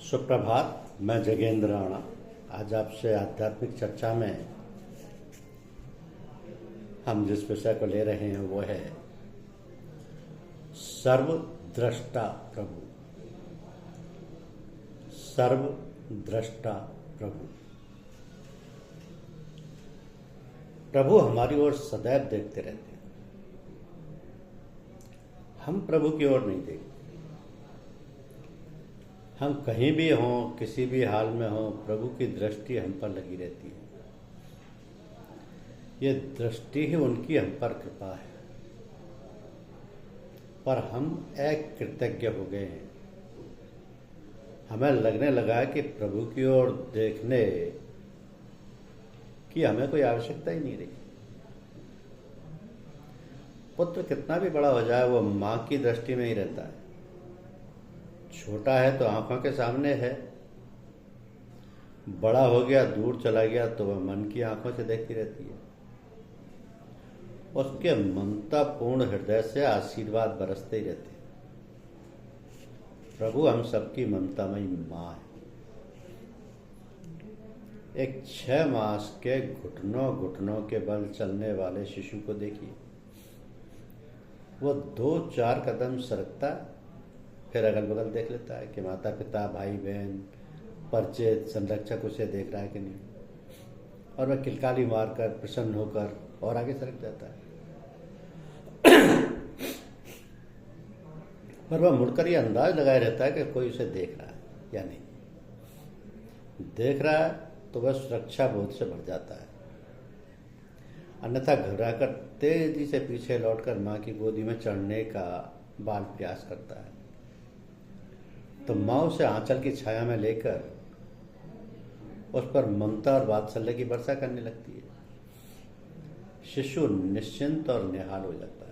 सुप्रभात। मैं जगेंद्र राणा आज आपसे आध्यात्मिक चर्चा में हम जिस विषय को ले रहे हैं वो है सर्वद्रष्टा प्रभु। सर्वद्रष्टा प्रभु। प्रभु हमारी ओर सदैव देखते रहते हैं। हम प्रभु की ओर नहीं देखते। हम कहीं भी हों, किसी भी हाल में हों, प्रभु की दृष्टि हम पर लगी रहती है। ये दृष्टि ही उनकी हम पर कृपा है, पर हम अकृतज्ञ हो गए हैं। हमें लगने लगा कि प्रभु की ओर देखने की हमें कोई आवश्यकता ही नहीं रही। पुत्र कितना भी बड़ा हो जाए वो माँ की दृष्टि में ही रहता है। छोटा है तो आंखों के सामने है, बड़ा हो गया, दूर चला गया तो वह मन की आंखों से देखती रहती है। उसके ममता पूर्ण हृदय से आशीर्वाद बरसते ही रहते हैं। प्रभु हम सबकी ममतामयी माँ है। एक 6 मास के घुटनों घुटनों के बल चलने वाले शिशु को देखिए। वो 2-4 कदम सरकता, फिर अगल बगल देख लेता है कि माता पिता, भाई बहन, परिचित, संरक्षक उसे देख रहा है कि नहीं, और वह किलकाली मारकर प्रसन्न होकर और आगे सरक जाता है। पर वह मुड़कर यह अंदाज लगाए रहता है कि कोई उसे देख रहा है या नहीं। देख रहा है तो वह सुरक्षा बोध से भर जाता है, अन्यथा घबराकर तेजी से पीछे लौटकर माँ की गोदी में चढ़ने का बाल प्रयास करता है। तो माँ उसे आंचल की छाया में लेकर उस पर ममता और वात्सल्य की वर्षा करने लगती है। शिशु निश्चिंत और निहाल हो जाता है।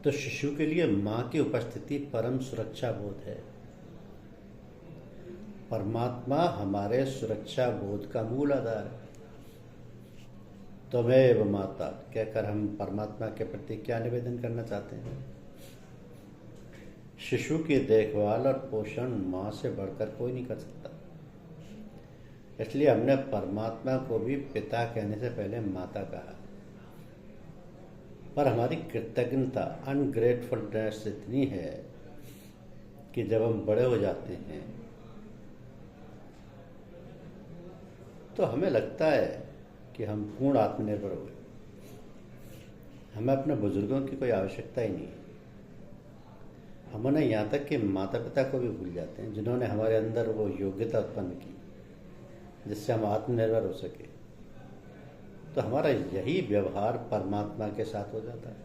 तो शिशु के लिए माँ की उपस्थिति परम सुरक्षा बोध है। परमात्मा हमारे सुरक्षा बोध का मूल आधार है। त्वमेव माता कहकर हम परमात्मा के प्रति क्या निवेदन करना चाहते हैं? शिशु की देखभाल और पोषण माँ से बढ़कर कोई नहीं कर सकता। इसलिए हमने परमात्मा को भी पिता कहने से पहले माता कहा। पर हमारी कृतज्ञता, अनग्रेटफुलनेस इतनी है कि जब हम बड़े हो जाते हैं तो हमें लगता है कि हम पूर्ण आत्मनिर्भर हो गए। हमें अपने बुजुर्गों की कोई आवश्यकता ही नहीं। हम उन्हें यहाँ तक कि माता पिता को भी भूल जाते हैं जिन्होंने हमारे अंदर वो योग्यता उत्पन्न की जिससे हम आत्मनिर्भर हो सके। तो हमारा यही व्यवहार परमात्मा के साथ हो जाता है।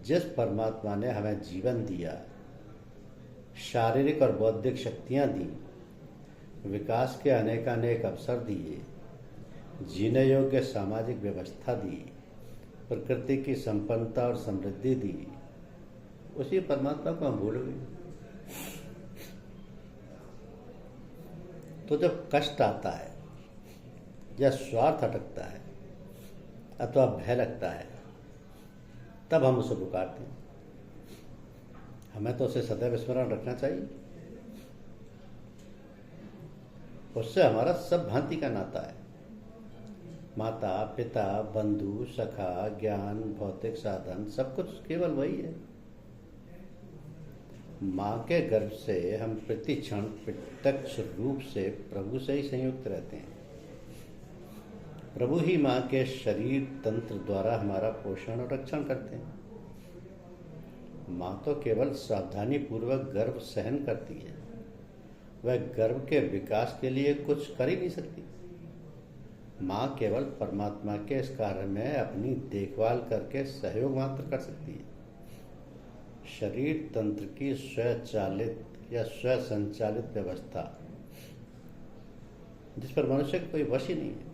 जिस परमात्मा ने हमें जीवन दिया, शारीरिक और बौद्धिक शक्तियाँ दी, विकास के अनेकानेक अवसर दिए, जीने योग्य सामाजिक व्यवस्था दी, प्रकृति की संपन्नता और समृद्धि दी, उसी परमात्मा को हम भूल गए। तो जब कष्ट आता है या स्वार्थ अटकता है अथवा भय लगता है तब हम उसे पुकारते हैं। हमें तो उसे सदैव स्मरण रखना चाहिए। उससे हमारा सब भांति का नाता है। माता पिता, बंधु, सखा, ज्ञान, भौतिक साधन, सब कुछ केवल वही है। माँ के गर्भ से हम प्रति क्षण प्रत्यक्ष रूप से प्रभु से ही संयुक्त रहते हैं। प्रभु ही माँ के शरीर तंत्र द्वारा हमारा पोषण और रक्षण करते हैं। माँ तो केवल सावधानी पूर्वक गर्भ सहन करती है। वह गर्भ के विकास के लिए कुछ कर ही नहीं सकती। माँ केवल परमात्मा के इस कार्य में अपनी देखभाल करके सहयोग मात्र कर सकती है। शरीर तंत्र की स्वचालित या स्वसंचालित व्यवस्था जिस पर मनुष्य का कोई वश ही नहीं है।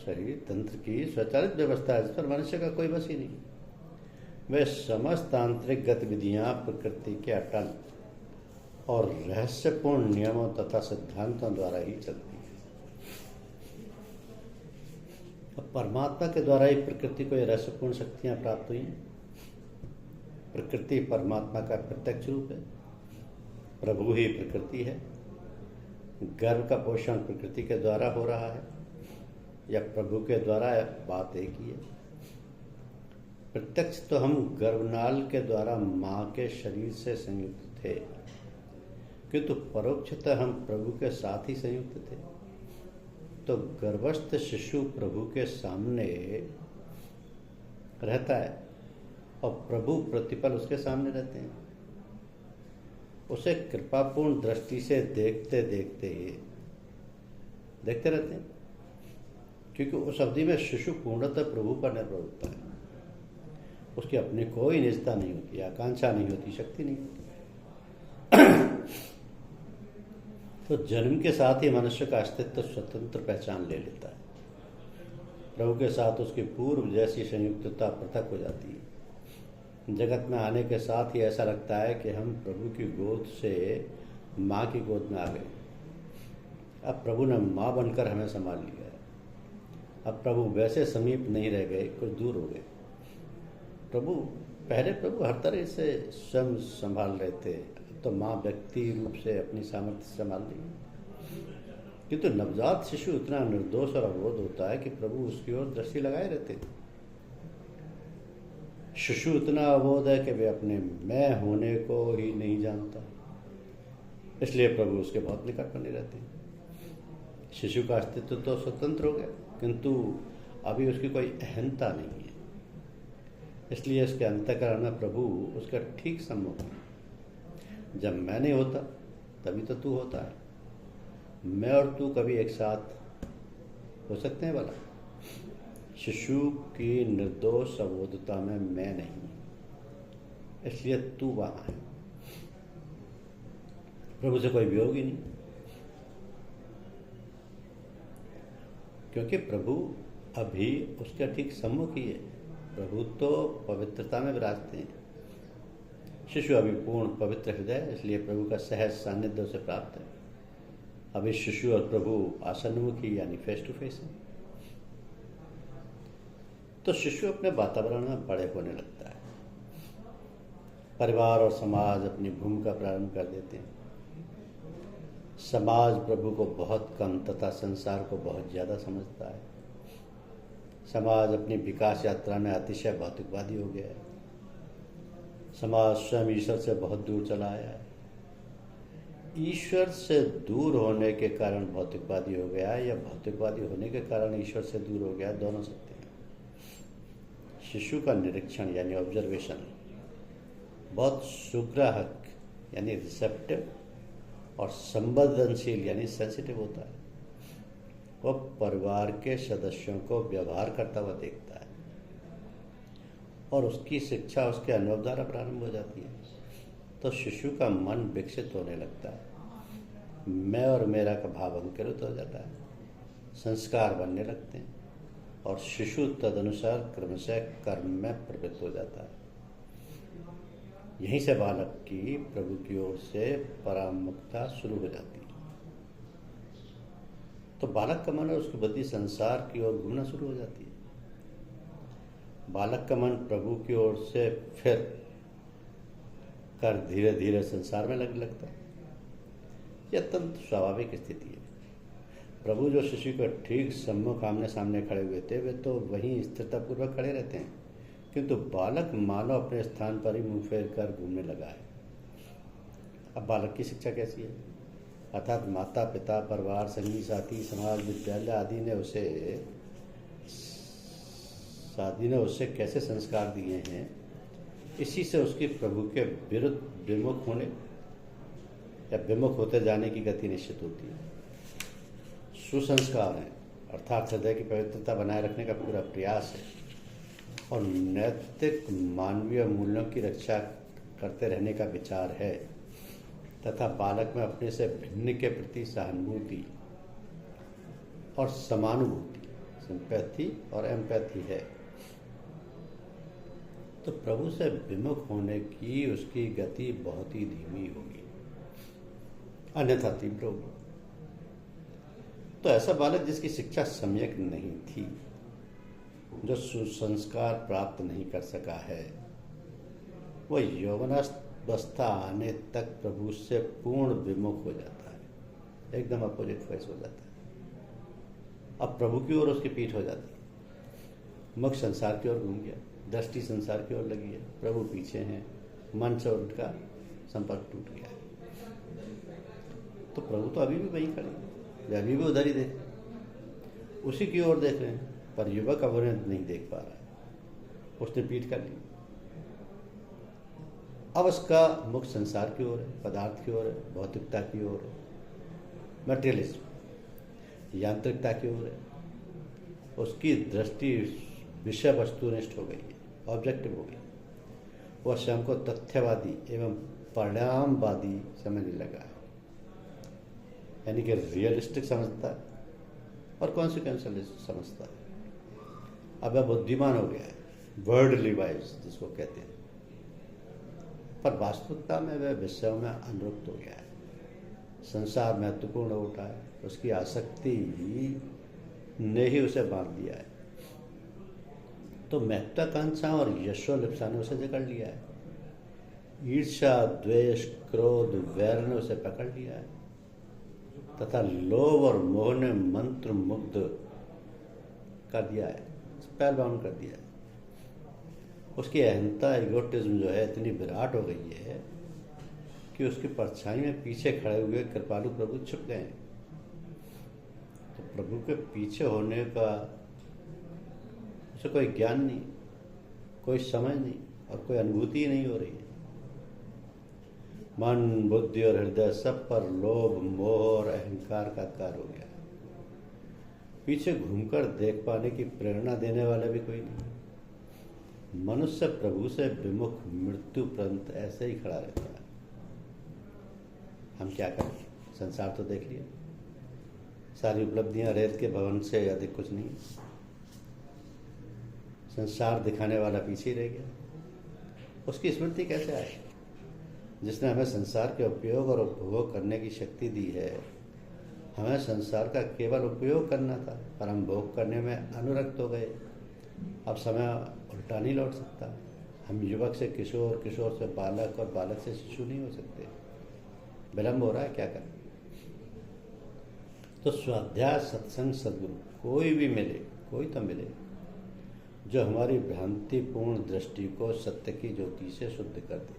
शरीर तंत्र की स्वचालित व्यवस्था है जिस पर मनुष्य का कोई वश ही नहीं। वे समस्त आंतरिक गतिविधियां प्रकृति के अटल और रहस्यपूर्ण नियमों तथा सिद्धांतों द्वारा ही चलती है। अब परमात्मा के द्वारा ही प्रकृति को ये रहस्यपूर्ण शक्तियां प्राप्त हुई हैं। प्रकृति परमात्मा का प्रत्यक्ष रूप है, प्रभु ही प्रकृति है। गर्भ का पोषण प्रकृति के द्वारा हो रहा है या प्रभु के द्वारा, बात एक ही है। प्रत्यक्ष तो हम गर्भनाल के द्वारा माँ के शरीर से संयुक्त थे, किंतु परोक्षतः हम प्रभु के साथ ही संयुक्त थे। तो गर्भस्थ शिशु प्रभु के सामने रहता है और प्रभु प्रतिपल उसके सामने रहते हैं। उसे कृपापूर्ण दृष्टि से देखते देखते देखते रहते हैं, क्योंकि उस अवधि में शिशु पूर्णतः प्रभु पर निर्भर होता है। उसकी अपनी कोई निजता नहीं होती, आकांक्षा नहीं होती, शक्ति नहीं होती। तो जन्म के साथ ही मनुष्य का अस्तित्व स्वतंत्र पहचान ले लेता है। प्रभु के साथ उसकी पूर्व जैसी संयुक्तता पृथक हो जाती है। जगत में आने के साथ ही ऐसा लगता है कि हम प्रभु की गोद से माँ की गोद में आ गए। अब प्रभु ने माँ बनकर हमें संभाल लिया है। अब प्रभु वैसे समीप नहीं रह गए, कुछ दूर हो गए। पहले प्रभु हर तरह से स्वयं संभाल रहे थे, तो माँ व्यक्ति रूप से अपनी सामर्थ्य से संभाल रही है। किंतु नवजात शिशु इतना निर्दोष और अवरोध होता है कि प्रभु उसकी ओर दृष्टि लगाए रहते हैं। शिशु इतना अवोध है कि वे अपने मैं होने को ही नहीं जानता, इसलिए प्रभु उसके बहुत निकट बने रहते हैं। शिशु का अस्तित्व तो स्वतंत्र हो गया, किंतु अभी उसकी कोई अहंता नहीं है, इसलिए इसके अंतःकरण में प्रभु उसका ठीक सम्मुख है। जब मैं नहीं होता तभी तो तू होता है। मैं और तू कभी एक साथ हो सकते हैं भला? शिशु की निर्दोष अवोधता में मैं नहीं, इसलिए तू वहां है। प्रभु से कोई वियोग ही नहीं, क्योंकि प्रभु अभी उसके ठीक सम्मुख ही है। प्रभु तो पवित्रता में विराजते हैं। शिशु अभी पूर्ण पवित्र हृदय है, इसलिए प्रभु का सहज सानिध्य उसे प्राप्त है। अभी शिशु और प्रभु आसन्नमुखी यानी फेस टू फेस है। तो शिशु अपने वातावरण में बड़े होने लगता है। परिवार और समाज अपनी भूमिका प्रारंभ कर देते हैं। समाज प्रभु को बहुत कम तथा संसार को बहुत ज्यादा समझता है। समाज अपनी विकास यात्रा में अतिशय भौतिकवादी हो गया है। समाज स्वयं ईश्वर से बहुत दूर चला आया है। ईश्वर से दूर होने के कारण भौतिकवादी हो गया है, या भौतिकवादी होने के कारण ईश्वर से दूर हो गया, दोनों सत्य हैं। शिशु का निरीक्षण यानी ऑब्जर्वेशन बहुत सुग्राहक यानी रिसेप्टिव और संवेदनशील यानी सेंसिटिव होता है। वह परिवार के सदस्यों को व्यवहार करता हुआ देखता है और उसकी शिक्षा उसके अनुभव द्वारा प्रारंभ हो जाती है। तो शिशु का मन विकसित होने लगता है। मैं और मेरा का भाव अंकुरित हो जाता है, संस्कार बनने लगते हैं और शिशु तदनुसार क्रमशः कर्म में प्रवृत्त हो जाता है। यहीं से बालक की प्रभु की ओर से परामुखता शुरू हो जाती है। तो बालक का मन और उसकी बुद्धि संसार की ओर घूमना शुरू हो जाती है। बालक का मन प्रभु की ओर से फिर कर धीरे धीरे संसार में लगने लगता है। यह अत्यंत स्वाभाविक स्थिति है। प्रभु जो शिशु के ठीक सम्मुख आमने सामने खड़े हुए थे, वे तो वहीं स्थिरतापूर्वक खड़े रहते हैं, किंतु बालक मानो अपने स्थान पर ही मुंह फेर कर घूमने लगा है। अब बालक की शिक्षा कैसी है? अर्थात माता पिता परिवार संगी साथी समाज विद्यालय आदि ने उससे कैसे संस्कार दिए हैं, इसी से उसकी प्रभु के विरुद्ध विमुख होने या विमुख होते जाने की गति निश्चित होती है। सुसंस्कार है अर्थात हृदय की पवित्रता बनाए रखने का पूरा प्रयास है और नैतिक मानवीय मूल्यों की रक्षा करते रहने का विचार है तथा बालक में अपने से भिन्न के प्रति सहानुभूति और समानुभूति सिंपैथी और एम्पैथी है। तो प्रभु से विमुख होने की उसकी गति बहुत ही धीमी होगी, अन्यथा तीव्र होगी। तो ऐसा बालक जिसकी शिक्षा सम्यक नहीं थी, जो सुसंस्कार प्राप्त नहीं कर सका है, वो यौवनावस्था आने तक प्रभु से पूर्ण विमुख हो जाता है, एकदम अपोजिट फेस हो जाता है। अब प्रभु की ओर उसकी पीठ हो जाती है, मुख संसार की ओर घूम गया, दृष्टि संसार की ओर लगी है, प्रभु पीछे हैं, मन से उनका संपर्क टूट गया है। तो प्रभु तो अभी भी वहीं खड़े हैं, वे अभी भी उधर ही देख, उसी की ओर देख रहे हैं, पर युवक अब उन्हें नहीं देख पा रहा है, उसने पीठ कर ली। अब उसका मुख संसार की ओर है, पदार्थ की ओर है, भौतिकता की ओर है, मटेरियलिज्म, यांत्रिकता की ओर है। उसकी दृष्टि विषय वस्तुनिष्ठ हो गई है, ऑब्जेक्टिव हो गई। वह स्वयं को तथ्यवादी एवं परिणामवादी समझने लगा है, यानी कि रियलिस्टिक समझता है और कॉन्सिक्वेंशियल समझता है। अब वह बुद्धिमान हो गया है, वर्ल्डली वाइज जिसको कहते हैं, पर वास्तविकता में वह विषयों में अनुरक्त हो गया है। संसार महत्वपूर्ण हो उठा है, उसकी आसक्ति ने ही उसे बांध दिया है। तो महत्वाकांक्षा और यशोलिप्सा ने उसे जकड़ लिया है। ईर्ष्या, द्वेष, क्रोध, वैर ने उसे पकड़ लिया है तथा लोभ और मोह ने मंत्र मुग्ध कर दिया है, स्पेल बाउंड कर दिया है। उसकी अहंता, इगोटिज्म जो है इतनी विराट हो गई है कि उसकी परछाई में पीछे खड़े हुए कृपालु प्रभु छुप गए हैं। तो प्रभु के पीछे होने का उसे कोई ज्ञान नहीं, कोई समझ नहीं और कोई अनुभूति नहीं हो रही है। मन, बुद्धि और हृदय सब पर लोभ, मोह और अहंकार का कार हो गया। पीछे घूमकर देख पाने की प्रेरणा देने वाला भी कोई नहीं। मनुष्य प्रभु से विमुख मृत्यु पर्यंत ऐसे ही खड़ा रहता है। हम क्या करें? संसार तो देख लिया, सारी उपलब्धियां रेत के भवन से अधिक कुछ नहीं। संसार दिखाने वाला पीछे रह गया। उसकी स्मृति कैसे आए? जिसने हमें संसार के उपयोग और उपभोग करने की शक्ति दी है। हमें संसार का केवल उपयोग करना था, पर हम भोग करने में अनुरक्त हो गए। अब समय उल्टा नहीं लौट सकता। हम युवक से किशोर, किशोर से बालक और बालक से शिशु नहीं हो सकते। विलम्ब हो रहा है, क्या करें? तो स्वाध्याय, सत्संग, सद्गुरु कोई भी मिले, कोई तो मिले जो हमारी भ्रांतिपूर्ण दृष्टि को सत्य की ज्योति से शुद्ध कर दे,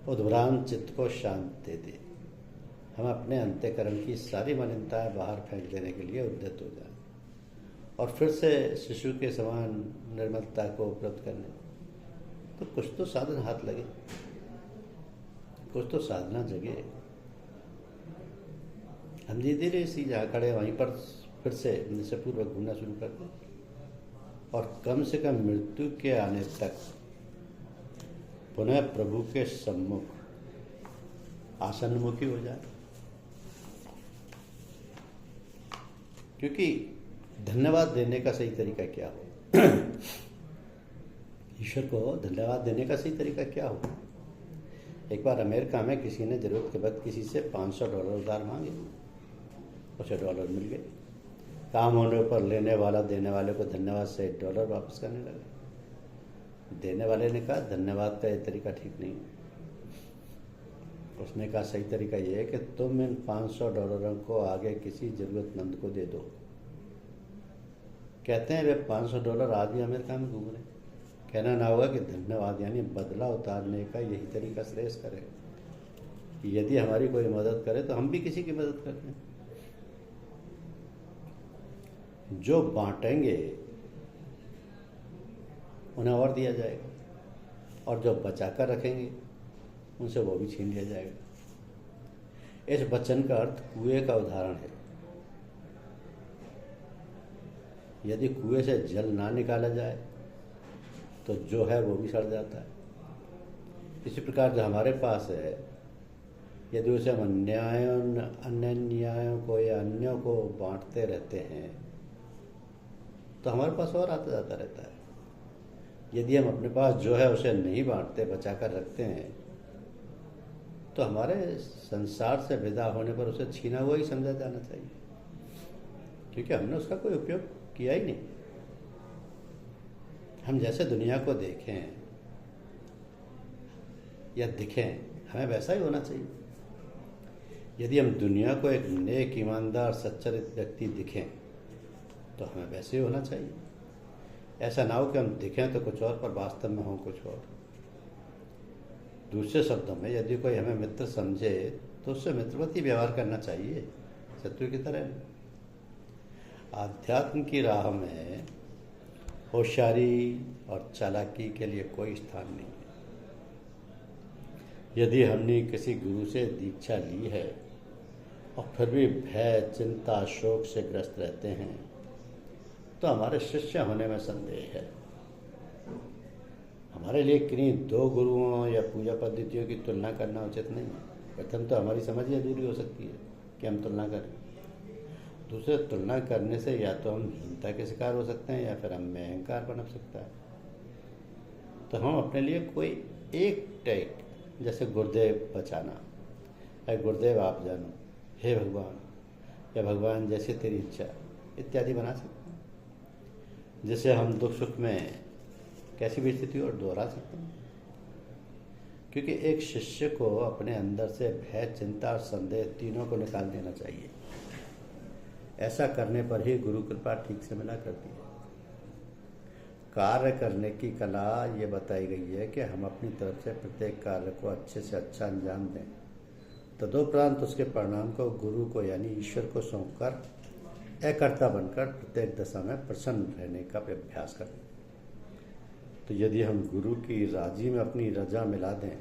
उद्भ्रांत चित्त को शांत दे दे। हम अपने अंतःकरण की सारी मलिनताएं बाहर फेंक देने के लिए उद्यत हो जाए और फिर से शिशु के समान निर्मलता को उपलब्ध करने। तो कुछ तो साधन हाथ लगे, कुछ तो साधना जगे। हम धीरे धीरे इसी जहाँ खड़े वहीं पर फिर से निश्चयपूर्वक घूमना शुरू कर दें और कम से कम मृत्यु के आने तक पुनः प्रभु के सम्मुख आसन्नमुखी हो जाए। क्योंकि धन्यवाद देने का सही तरीका क्या हो? ईश्वर को धन्यवाद देने का सही तरीका क्या हो? एक बार अमेरिका में किसी ने जरूरत के वक्त किसी से $500 उधार मांगे, उसे डॉलर मिल गए। काम होने पर लेने वाला देने वाले को धन्यवाद से $1 वापस करने लगा। देने वाले ने कहा धन्यवाद का ये तरीका ठीक नहीं। उसने कहा सही तरीका ये है कि तुम इन $500 को आगे किसी जरूरतमंद को दे दो। कहते हैं वे $500 आज भी अमेरिका में घूम रहे। कहना ना होगा कि धन्यवाद यानी बदला उतारने का यही तरीका श्रेष्ठ करे। यदि हमारी कोई मदद करे तो हम भी किसी की मदद करते हैं। जो बांटेंगे उन्हें और दिया जाएगा और जो बचाकर रखेंगे उनसे वो भी छीन लिया जाएगा। इस वचन का अर्थ कुएं का उदाहरण है। यदि कुएं से जल ना निकाला जाए तो जो है वो भी सड़ जाता है। इसी प्रकार जो हमारे पास है, यदि उसे हम अन्य न्यायों को या अन्यों को बांटते रहते हैं तो हमारे पास और आता जाता रहता है। यदि हम अपने पास जो है उसे नहीं बांटते, बचाकर रखते हैं, तो हमारे संसार से विदा होने पर उसे छीना हुआ ही समझा जाना चाहिए, क्योंकि हमने उसका कोई उपयोग किया ही नहीं। हम जैसे दुनिया को देखें या दिखें, हमें वैसा ही होना चाहिए। यदि हम दुनिया को एक नेक, ईमानदार, सच्चरित्र व्यक्ति दिखें तो हमें वैसे ही होना चाहिए। ऐसा ना हो कि हम दिखें तो कुछ और पर वास्तव में हों कुछ और। दूसरे शब्दों में, यदि कोई हमें मित्र समझे तो उससे मित्रवती व्यवहार करना चाहिए, शत्रु की तरह नहीं। आध्यात्म की राह में होशियारी और चालाकी के लिए कोई स्थान नहीं है। यदि हमने किसी गुरु से दीक्षा ली है और फिर भी भय, चिंता, शोक से ग्रस्त रहते हैं तो हमारे शिष्य होने में संदेह है। हमारे लिए किन्हीं दो गुरुओं या पूजा पद्धतियों की तुलना करना उचित नहीं है। प्रथम तो हमारी समझ ही अधूरी हो सकती है कि हम तुलना करें। दूसरे, तुलना करने से या तो हम हीनता के शिकार हो सकते हैं या फिर हम में अहंकार पनप सकता है। तो हम अपने लिए कोई एक टैग, जैसे गुरुदेव बचाना, या गुरुदेव आप जानो, हे भगवान, या भगवान जैसे तेरी इच्छा इत्यादि बना सकते हैं, जिससे हम दुख सुख में कैसी भी स्थिति और दोहरा सकते हैं। क्योंकि एक शिष्य को अपने अंदर से भय, चिंता और संदेह तीनों को निकाल देना चाहिए। ऐसा करने पर ही गुरु कृपा ठीक से मिला करती है। कार्य करने की कला ये बताई गई है कि हम अपनी तरफ से प्रत्येक कार्य को अच्छे से अच्छा अंजाम दें, तदुपरांत उसके परिणाम को गुरु को यानी ईश्वर को सौंपकर एकर्ता बनकर प्रत्येक दशा में प्रसन्न रहने का अभ्यास करें। तो यदि हम गुरु की राजी में अपनी रजा मिला दें,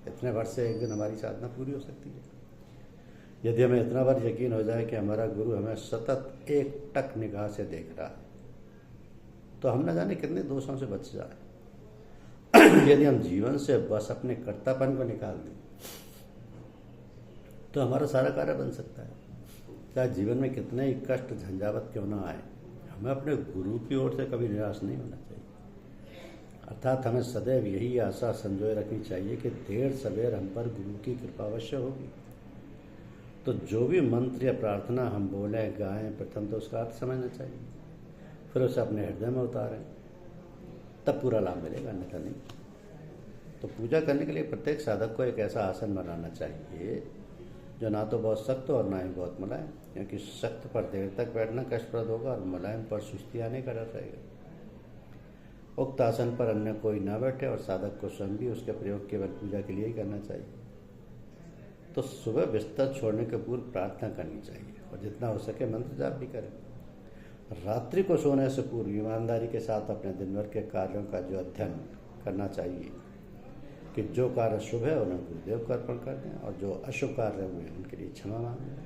इतने वर्ष से एक दिन हमारी साधना पूरी हो सकती है। यदि हमें इतना बार यकीन हो जाए कि हमारा गुरु हमें सतत एक टक निगाह से देख रहा है, तो हम न जाने कितने दोषों से बच जाए। यदि हम जीवन से बस अपने कर्तापन को निकाल दें तो हमारा सारा कार्य बन सकता है। चाहे जीवन में कितने ही कष्ट, झंझावत क्यों ना आए, हमें अपने गुरु की ओर से कभी निराश नहीं होना चाहिए। अर्थात हमें सदैव यही आशा संजोए रखनी चाहिए कि देर सवेर हम पर गुरु की कृपा अवश्य होगी। तो जो भी मंत्र या प्रार्थना हम बोलें, गाएं, प्रथम तो उसका अर्थ समझना चाहिए, फिर उसे अपने हृदय में उतारें, तब पूरा लाभ मिलेगा, अन्यथा नहीं। तो पूजा करने के लिए प्रत्येक साधक को एक ऐसा आसन बनाना चाहिए जो ना तो बहुत सख्त हो और ना ही बहुत मुलायम, क्योंकि सख्त पर देर तक बैठना कष्टप्रद होगा और मुलायम पर सुस्ती आने का डर रहेगा। उक्त आसन पर अन्य कोई ना बैठे और साधक को स्वयं भी उसके प्रयोग केवल पूजा के लिए ही करना चाहिए। तो सुबह बिस्तर छोड़ने के पूर्व प्रार्थना करनी चाहिए और जितना हो सके मंत्र जाप भी करें। रात्रि को सोने से पूर्व ईमानदारी के साथ अपने दिन भर के कार्यों का जो अध्ययन करना चाहिए कि जो कार्य शुभ है उन्हें गुरुदेव को अर्पण कर दें और जो अशुभ कार्य हुए उनके लिए क्षमा मांगें,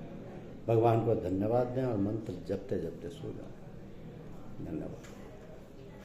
भगवान को धन्यवाद दें और मंत्र जपते जपते सो जाएं। धन्यवाद।